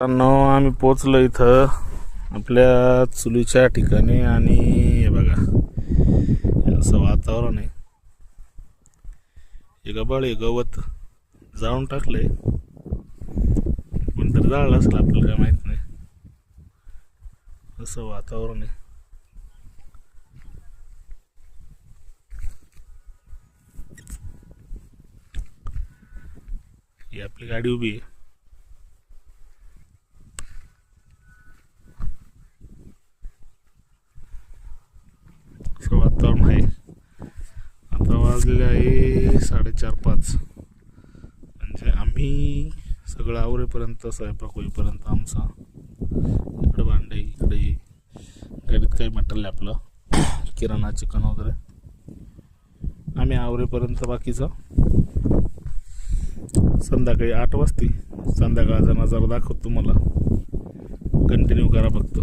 आम्ही पोचलो इथं आपल्या चुलीच्या ठिकाणी आणि हे बघा असं वातावरण आहे. हे गबाळ हे गवत जाळून टाकलंय, कोणतरी जाळलं असेल आपल्याला काय माहित नाही. असं वातावरण आहे. ही आपली गाडी उभी आहे. असं वातावरण आहे. आता वाजलेले आहे 4:30-5. म्हणजे आम्ही सगळं आवरेपर्यंत, स्वयंपाक होईपर्यंत आमचा इकडे भांडे, इकडे गाडीत काही मटेरियल आपलं किराणा चिकन वगैरे आम्ही आवरेपर्यंत बाकीचं संध्याकाळी 8 वाजते. संध्याकाळचा नजारा दाखवतो तुम्हाला, कंटिन्यू करा फक्त.